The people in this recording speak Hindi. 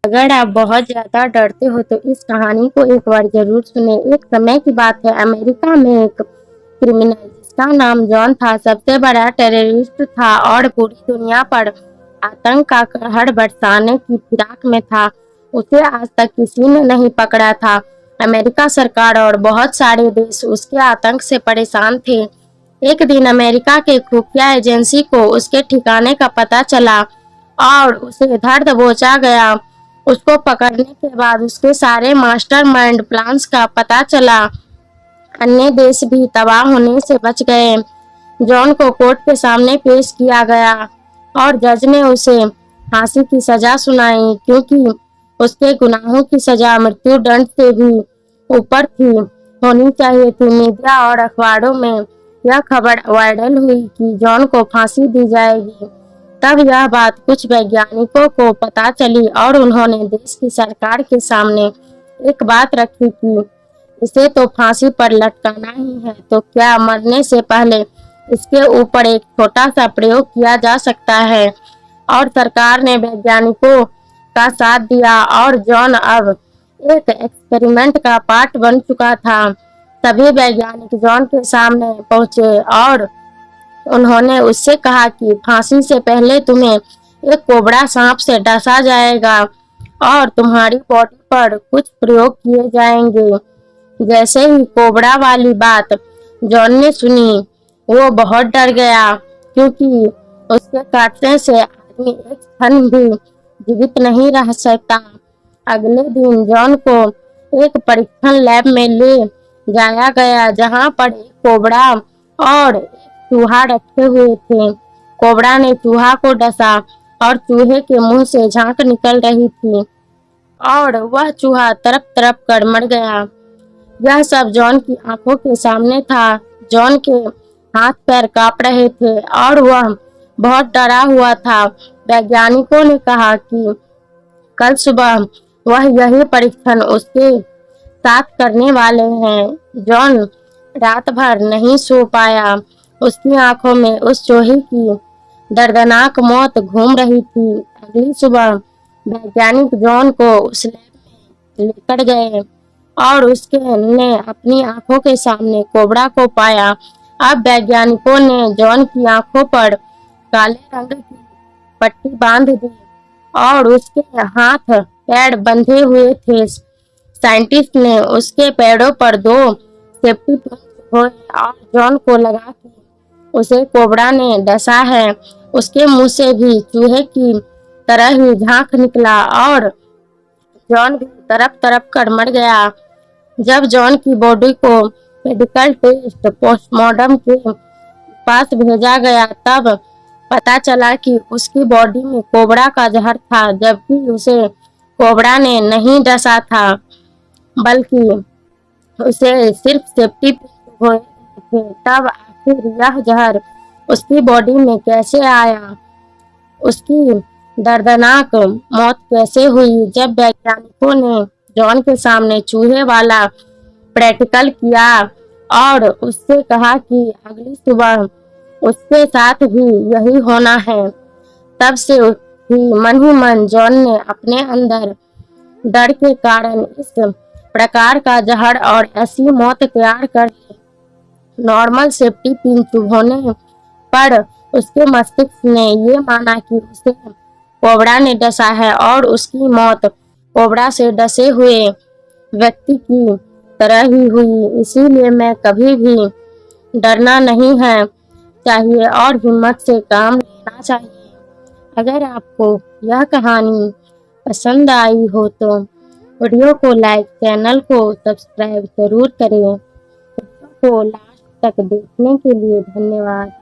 अगर आप बहुत ज़्यादा डरते हो तो इस कहानी को एक बार ज़रूर सुने। एक समय की बात है, अमेरिका में एक क्रिमिनल जिसका नाम जॉन था सबसे बड़ा टेररिस्ट था और पूरी दुनिया पर आतंक का कहर बरसाने की फिराक में था। उसे आज तक किसी ने नहीं पकड़ा था। अमेरिका सरकार और बहुत सारे देश उसके आतंक से परेशान थे। एक दिन अमेरिका के खुफिया एजेंसी को उसके ठिकाने का पता चला और उसे धर दबोचा गया। उसको पकड़ने के बाद उसके सारे मास्टरमाइंड प्लान्स का पता चला। अन्य देश भी तबाह होने से बच गए। जॉन को कोर्ट के सामने पेश किया गया और जज ने उसे फांसी की सजा सुनाई, क्योंकि उसके गुनाहों की सजा मृत्यु दंड से भी ऊपर थी होनी चाहिए थी। मीडिया और अखबारों में यह खबर वायरल हुई कि जॉन को फांसी दी जाएगी। तब यह बात कुछ वैज्ञानिकों को पता चली और उन्होंने देश की सरकार के सामने एक बात रखी कि इसे तो फांसी पर लटकाना ही है, तो क्या मरने से पहले इसके ऊपर एक छोटा सा प्रयोग किया जा सकता है। और सरकार ने वैज्ञानिकों का साथ दिया और जॉन अब एक एक्सपेरिमेंट का पार्ट बन चुका था। सभी वैज्ञानिक जॉन के सामने पहुंचे और उन्होंने उससे कहा कि फांसी से पहले तुम्हें एक कोबरा सांप से डसा जाएगा और तुम्हारी बॉडी पर कुछ प्रयोग किए जाएंगे। जैसे ही कोबरा वाली बात जॉन ने सुनी, वो बहुत डर गया, क्योंकि उसके काटने से आदमी एक क्षण भी जीवित नहीं रह सकता। अगले दिन जॉन को एक परीक्षण लैब में ले जाया गया, जहां पर एक कोबरा और एक चूहा रखे हुए थे। कोबरा ने चूहा को डसा और चूहे के मुंह से झांक निकल रही थी और वह चूहा तड़प तड़प कर मर गया। यह सब जॉन की आंखों के सामने था। जॉन के हाथ पैर कांप रहे थे और वह बहुत डरा हुआ था। वैज्ञानिकों ने कहा कि कल सुबह वह यही परीक्षण उसके साथ करने वाले हैं। जॉन रात भर नहीं सो पाया। उसकी आंखों में उस चूहे की दर्दनाक मौत घूम रही थी। अगली सुबह वैज्ञानिक जॉन को उस लैब में लेकर गए और उसके ने अपनी आंखों के सामने कोबरा को पाया। अब वैज्ञानिकों ने जॉन की आंखों पर काले रंग की पट्टी बांध दी और उसके हाथ पैर बंधे हुए थे। साइंटिस्ट ने उसके पैरों पर 2 सेफ्टी पिन खोए और जॉन को लगा कि उसे कोबरा ने डसा है। उसके मुंह से भी चूहे की तरह ही झांक निकला और जॉन भी तड़प तड़प कर मर गया। जब जॉन की बॉडी को मेडिकल टेस्ट पोस्टमार्टम के पास भेजा गया, तब पता चला कि उसकी बॉडी में कोबरा का जहर था, जबकि उसे कोबरा ने नहीं डसा था, बल्कि उसे सिर्फ सेफ्टी पिन हुए थे। तब आखिर यह जहर उसकी बॉडी में कैसे आया, उसकी दर्दनाक मौत कैसे हुई। जब वैज्ञानिकों ने जॉन के सामने चूहे वाला प्रैक्टिकल किया और उससे कहा कि अगली सुबह उसके साथ भी यही होना है, तब से ही मन जॉन ने अपने अंदर डर के कारण इस प्रकार का जहर और ऐसी मौत तैयार कर ली। नॉर्मल सेफ्टी पिन चुभोने पर उसके मस्तिष्क ने ये माना कि उसे कोबरा ने डसा है और उसकी मौत कोबरा से डसे हुए व्यक्ति की तरह ही हुई। इसीलिए मैं कभी भी डरना नहीं है चाहिए और हिम्मत से काम लेना चाहिए। अगर आपको यह कहानी पसंद आई हो तो वीडियो को लाइक, चैनल को सब्सक्राइब जरूर करें। वीडियो को लास्ट तक देखने के लिए धन्यवाद।